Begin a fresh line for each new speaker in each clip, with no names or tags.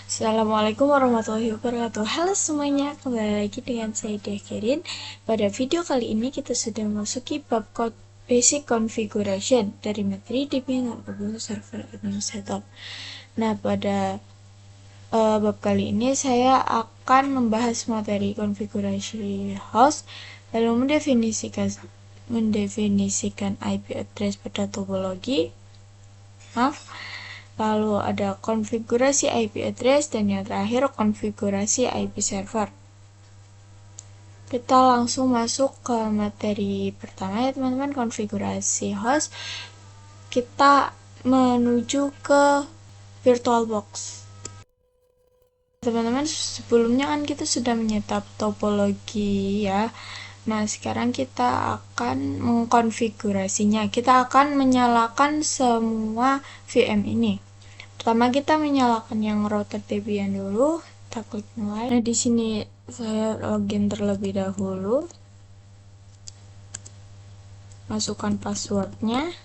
Assalamualaikum warahmatullahi wabarakatuh. Halo semuanya, kembali lagi dengan saya Dekerin. Pada video kali ini kita sudah memasuki bab basic configuration dari materi Debian Ubuntu Server Administrator. Nah, pada bab kali ini saya akan membahas materi konfigurasi host, lalu mendefinisikan IP address pada topologi. Lalu ada konfigurasi IP address dan yang terakhir konfigurasi IP server. Kita langsung masuk ke materi pertama ya teman-teman, konfigurasi host. Kita menuju ke VirtualBox. Teman-teman, sebelumnya kan kita sudah menyetap topologi ya. Nah, sekarang kita akan mengkonfigurasinya. Kita akan menyalakan semua VM ini. Pertama kita menyalakan yang router Debian dulu. Kita klik mulai. Nah, di sini saya login terlebih dahulu. Masukkan passwordnya.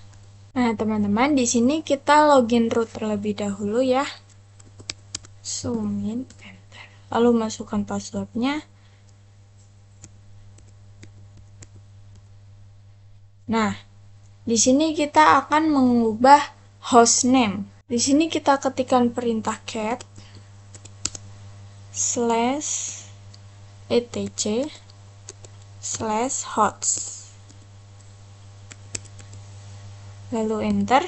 Nah, teman-teman, di sini kita login root terlebih dahulu ya. Zoom in, enter. Lalu masukkan passwordnya. Nah, di sini kita akan mengubah hostname. Di sini kita ketikkan perintah cat /etc/hosts. Lalu enter.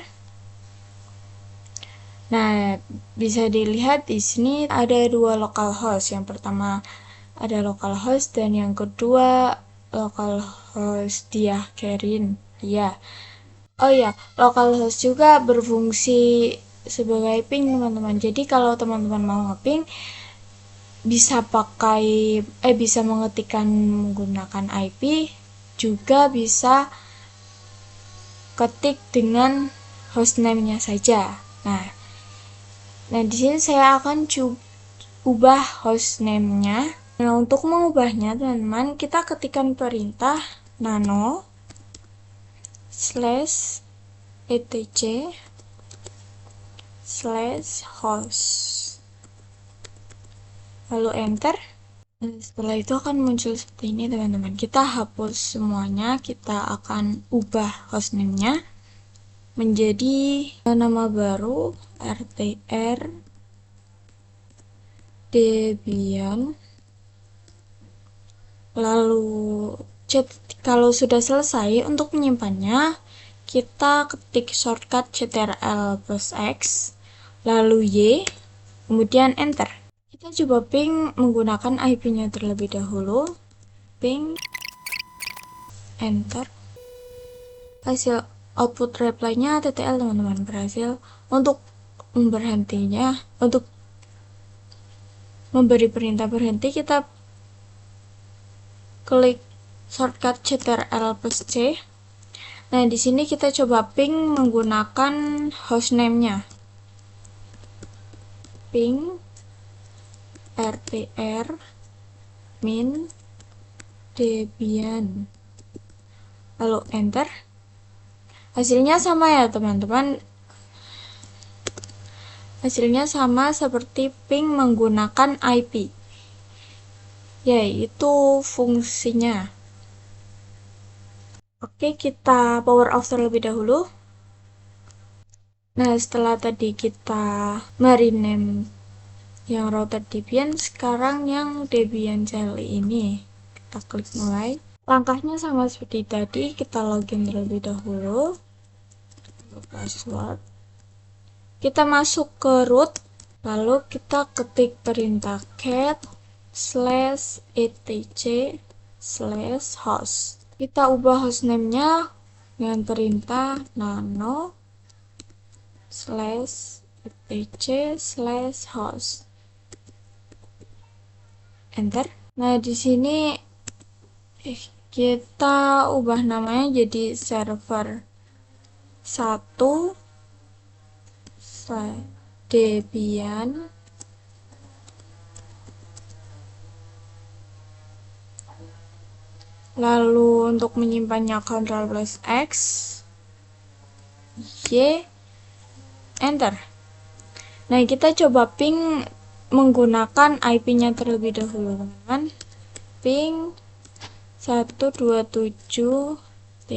Nah, bisa dilihat di sini ada dua localhost. Yang pertama ada localhost dan yang kedua localhost Dekerin. Ya. Oh ya, localhost juga berfungsi sebagai ping teman-teman. Jadi kalau teman-teman mau nge-ping bisa bisa mengetikkan menggunakan IP, juga bisa ketik dengan hostname-nya saja. Nah, di sini saya akan ubah hostname-nya. Nah, untuk mengubahnya teman-teman, kita ketikkan perintah nano /etc/host. Lalu enter. Nah, setelah itu akan muncul seperti ini teman-teman. Kita hapus semuanya, kita akan ubah hostname-nya menjadi nama baru rtr Debian. Lalu kalau sudah selesai, untuk menyimpannya kita ketik shortcut ctrl+x lalu y, kemudian enter. Kita coba ping menggunakan IP-nya terlebih dahulu. Ping, enter. Hasil output reply-nya TTL teman-teman, berhasil. Untuk memberhentinya, untuk memberi perintah berhenti, kita klik shortcut ctrl+c. Nah, di sini kita coba ping menggunakan hostname-nya. Ping rtr min debian. Lalu enter. Hasilnya sama ya, teman-teman. Hasilnya sama seperti ping menggunakan IP. Yaitu fungsinya. Oke, kita power off terlebih dahulu. Nah, setelah tadi kita merename yang router Debian, sekarang yang Debian Jelly ini. Kita klik mulai. Langkahnya sama seperti tadi, kita login terlebih dahulu. Password. Kita masuk ke root, lalu kita ketik perintah cat /etc/host. Kita ubah hostname-nya dengan perintah nano /etc/host. Enter. Nah, di sini kita ubah namanya jadi server 1 Debian lalu untuk menyimpannya Ctrl+X Y, enter. Nah, kita coba ping menggunakan IP-nya terlebih dahulu, teman-teman. Ping 127.0.1.1.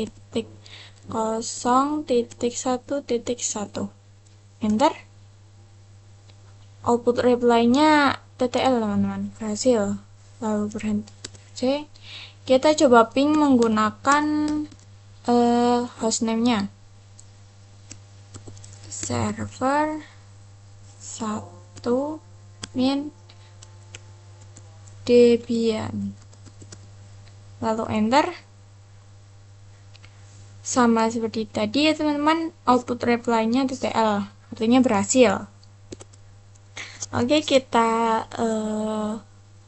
Enter. Output reply-nya TTL, teman-teman. Berhasil. Lalu berhenti. Oke. Kita coba ping menggunakan hostname-nya. Server 1 min Debian. Lalu enter. Sama seperti tadi ya teman-teman, output reply-nya TTL, artinya berhasil. Oke, kita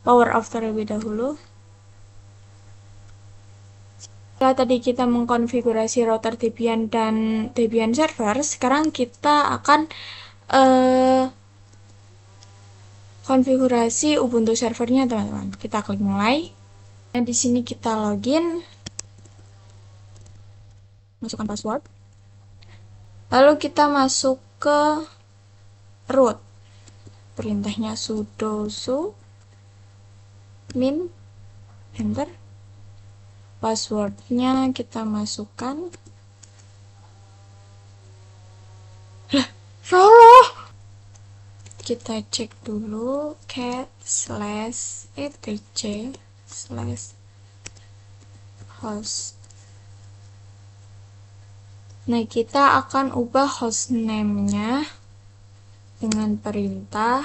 power off terlebih dahulu. Setelah tadi kita mengkonfigurasi router Debian dan Debian server, sekarang kita akan konfigurasi Ubuntu servernya, teman-teman. Kita klik mulai. Dan di sini kita login, masukkan password. Lalu kita masuk ke root. Perintahnya sudo su min enter. Passwordnya kita masukkan. Salah. Kita cek dulu cat/etc/host. Nah, kita akan ubah hostname-nya dengan perintah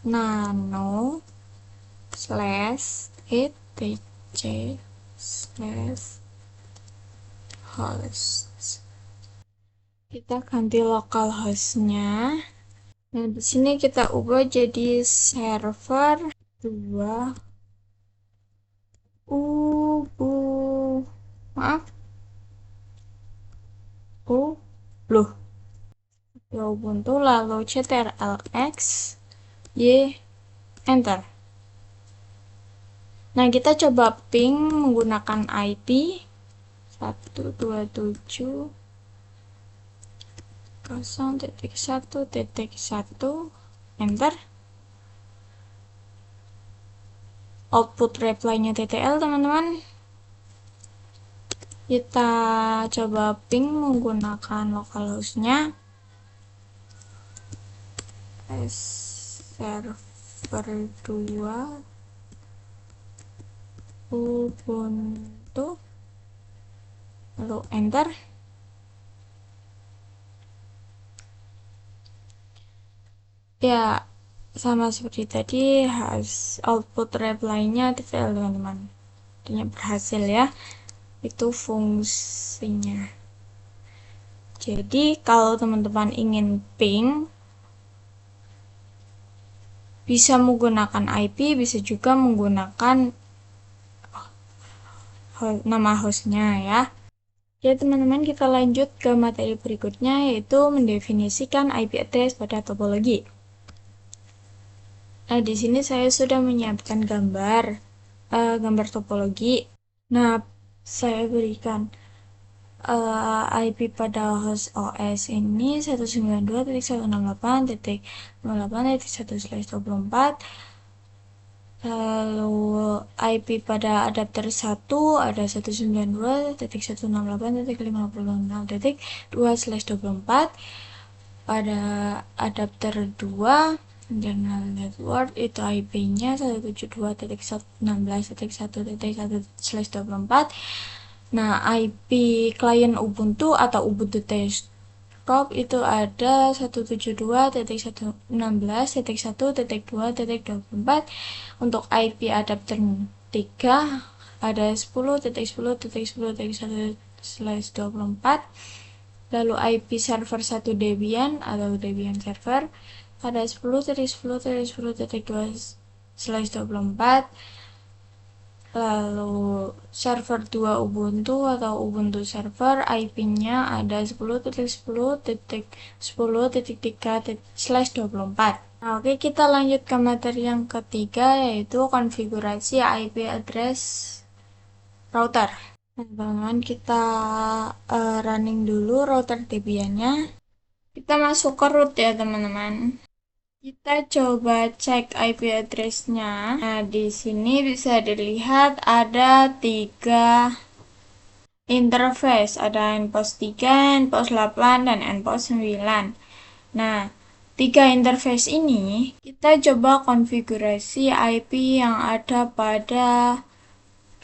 nano/etc/host. Kita ganti localhost-nya. Nah, di sini kita ubah jadi server 2 Ubuntu, lalu ctrlx y enter. Nah, kita coba ping menggunakan IP 127.0.1.1 enter. Output reply-nya TTL, teman-teman. Kita coba ping menggunakan localhost-nya server 2 Ubuntu, lalu enter. Ya, sama seperti tadi, output reply-nya TTL, teman-teman. Artinya berhasil ya. Itu fungsinya. Jadi, kalau teman-teman ingin ping, bisa menggunakan IP, bisa juga menggunakan nama hostnya ya. Ya teman-teman, kita lanjut ke materi berikutnya, yaitu mendefinisikan IP address pada topologi. Nah, di sini saya sudah menyiapkan gambar topologi. Nah, saya berikan IP pada host OS ini 192.168.0.1/24. Lalu IP pada adapter 1 ada 192.168.50.2/24. Pada adapter 2 internal network itu IP-nya 172.116.1.1/24. Nah, IP klien Ubuntu atau Ubuntu desktop itu ada 172.116.1.2.24. Untuk IP adapter 3 ada 10.10.10.1/24. Lalu IP server 1 Debian atau Debian server ada 10.10.10.2/24. Lalu server 2 Ubuntu atau Ubuntu server IP-nya ada 10.10.10.3/24. Nah, oke, kita lanjut ke materi yang ketiga, yaitu konfigurasi IP address router. Nah, teman-teman, kita running dulu router Debian-nya. Kita masuk ke root ya, teman-teman. Kita coba cek IP address-nya. Nah, di sini bisa dilihat ada 3 interface. Ada npost 3, npost 8, dan npost 9. Nah, 3 interface ini kita coba konfigurasi IP yang ada pada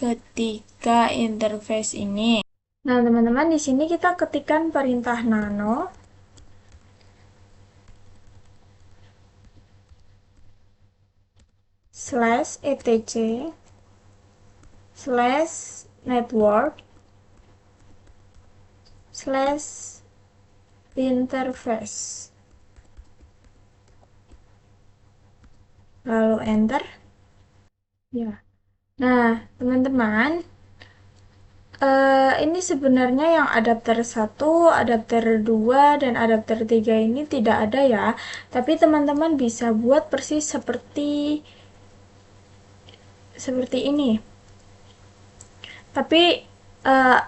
ketiga interface ini. Nah, teman-teman, di sini kita ketikkan perintah nano /etc /network /interface, lalu enter. Ya. Nah, teman-teman, ini sebenarnya yang adapter 1, adapter 2, dan adapter 3 ini tidak ada ya. Tapi teman-teman bisa buat persis seperti ini. Tapi uh,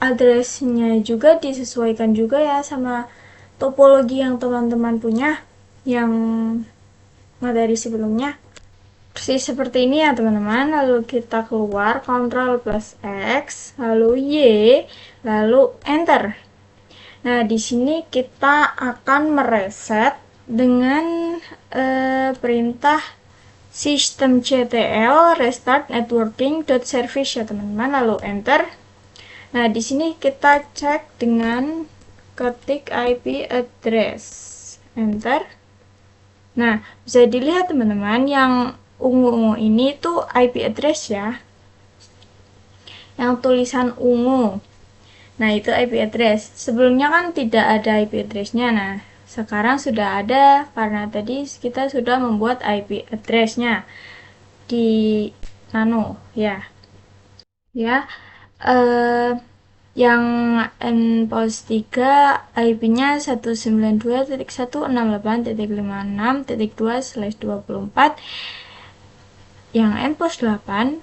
addressnya juga disesuaikan juga ya sama topologi yang teman-teman punya yang materi sebelumnya. Persis seperti ini ya teman-teman. Lalu kita keluar Ctrl plus X, lalu Y, lalu enter. Nah, di sini kita akan mereset dengan perintah systemctl restart networking.service ya teman-teman, lalu enter. Nah, di sini kita cek dengan ketik IP address, enter. Nah, bisa dilihat teman-teman, yang ungu-ungu ini tuh IP address ya, yang tulisan ungu. Nah, itu IP address. Sebelumnya kan tidak ada IP address-nya. Nah, sekarang sudah ada karena tadi kita sudah membuat IP address-nya di nano ya. Ya. Yang npost 3 IP-nya 192.168.56.2/24. Yang npost 8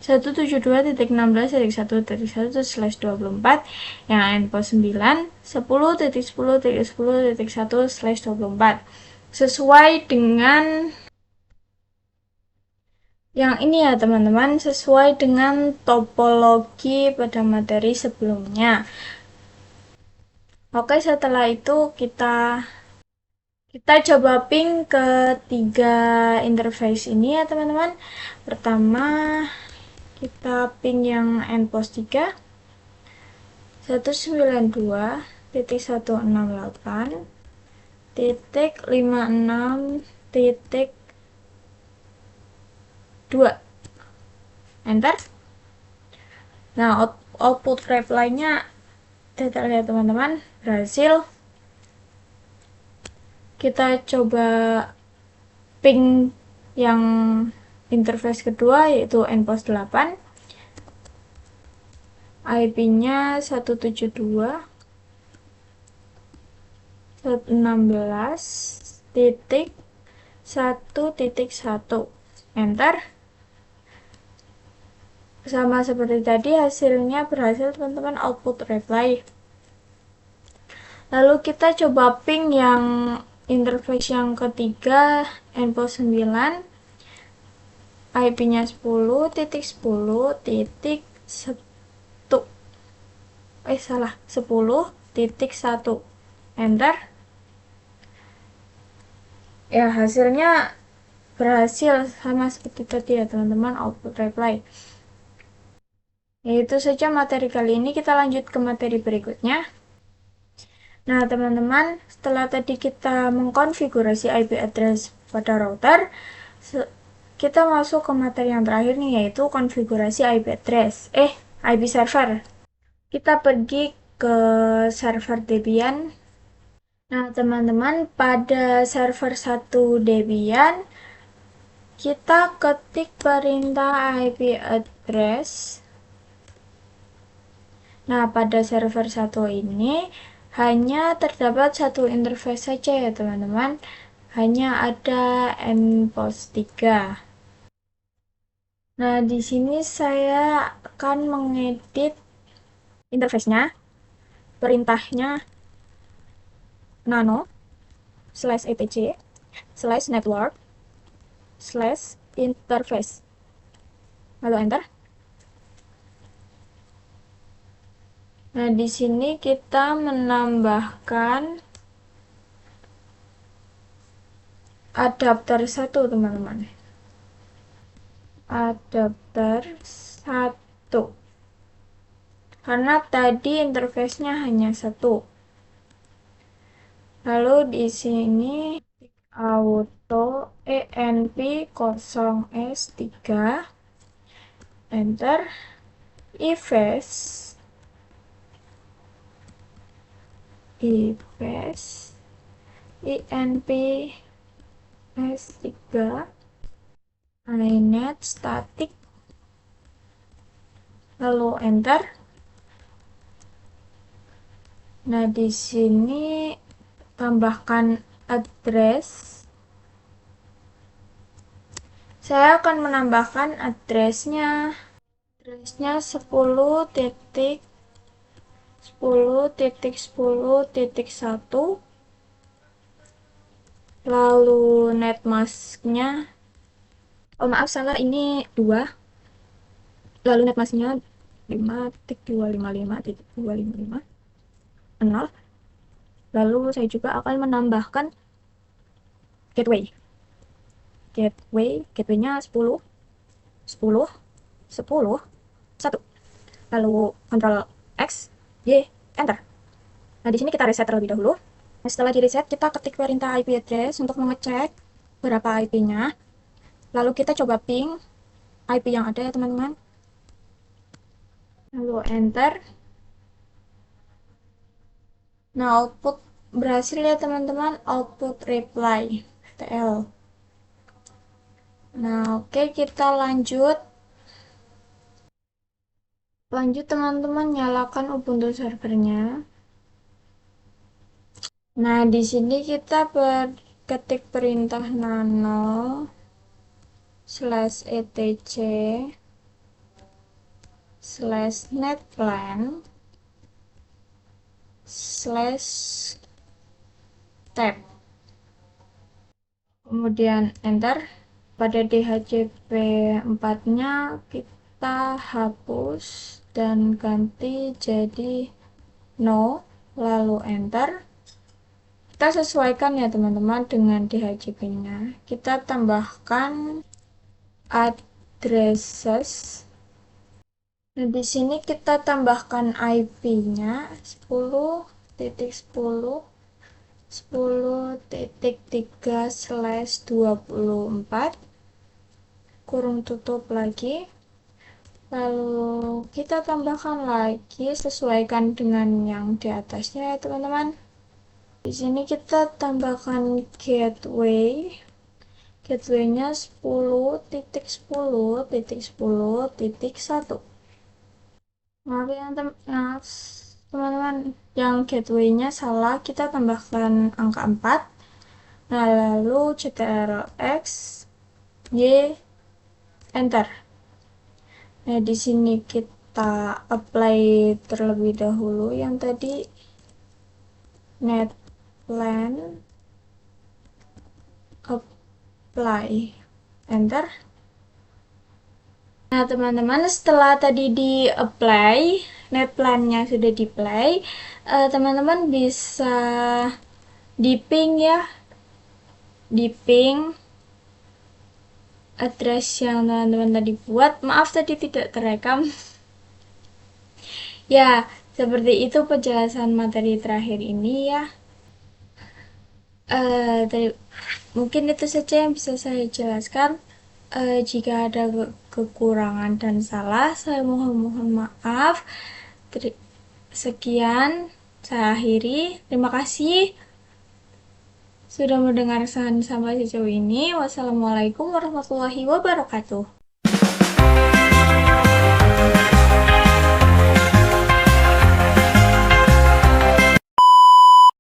172.16.1.1/24, yang npost 9 10.10.10.1/24. Sesuai dengan yang ini ya teman-teman, sesuai dengan topologi pada materi sebelumnya. Oke, setelah itu kita coba ping ke 3 interface ini ya teman-teman. Pertama, kita ping yang npost 3 192.168.56.2, enter. Nah, output reply-nya kita lihat teman-teman, berhasil. Kita coba ping yang interface kedua yaitu npost 8, IP-nya 172.116.1.1, enter. Sama seperti tadi, hasilnya berhasil teman-teman, output reply. Lalu kita coba ping yang interface yang ketiga, npost 9, IP-nya 10.10.1, enter. Ya, hasilnya berhasil sama seperti tadi ya teman-teman, output reply. Ya, itu saja materi kali ini. Kita lanjut ke materi berikutnya. Nah, teman-teman, setelah tadi kita mengkonfigurasi IP address pada router, kita masuk ke materi yang terakhir nih, yaitu konfigurasi IP address. IP server. Kita pergi ke server Debian. Nah, teman-teman, pada server 1 Debian, kita ketik perintah IP address. Nah, pada server 1 ini hanya terdapat satu interface saja ya teman-teman. Hanya ada npost 3. Nah, di sini saya akan mengedit interface-nya, perintahnya nano /etc slash network slash interface. Lalu enter. Nah, di sini kita menambahkan adapter 1, teman-teman. Adapter 1. Karena tadi interface-nya hanya 1. Lalu di sini auto env0s3, enter. Ives inp s3 inet static, lalu enter. Nah, di sini tambahkan address. Saya akan menambahkan addressnya 10.10.10.1, lalu netmasknya, oh maaf salah, ini 2, lalu netmasknya 5.255.255 lalu saya juga akan menambahkan gateway-nya 10 10 10 1, lalu Ctrl X Y, enter. Nah, di sini kita reset terlebih dahulu. Nah, setelah di reset, kita ketik perintah IP address untuk mengecek berapa IP-nya. Lalu kita coba ping IP yang ada ya, teman-teman. Lalu enter. Nah, output berhasil ya, teman-teman. Output reply TL. Nah, oke, kita lanjut. Teman-teman, nyalakan Ubuntu servernya. Nah, di sini kita ketik perintah nano /etc /netplan /tab, kemudian enter. Pada DHCP 4-nya kita hapus dan ganti jadi no, lalu enter. Kita sesuaikan ya, teman-teman, dengan DHCP-nya. Kita tambahkan addresses. Nah, di sini kita tambahkan IP-nya 10.10.10.3/24, kurung tutup lagi. Lalu kita tambahkan lagi, sesuaikan dengan yang di atasnya ya, teman-teman. Di sini kita tambahkan gateway-nya 10.10.10.1. Maaf ya, teman-teman, yang gateway-nya salah, kita tambahkan angka 4. Nah, lalu Ctrl X Y, enter. Nah, di sini kita apply terlebih dahulu yang tadi netplan, apply, enter. Nah, teman-teman, setelah tadi di apply, netplan-nya sudah di play, teman-teman bisa di ping ya, di ping address yang teman-teman tadi buat. Maaf tadi tidak terekam. Ya, seperti itu penjelasan materi terakhir ini ya. Mungkin itu saja yang bisa saya jelaskan. Jika ada kekurangan dan salah, saya mohon maaf. Sekian, saya akhiri. Terima kasih sudah mendengarkan sampai sejauh ini. Wassalamualaikum warahmatullahi wabarakatuh.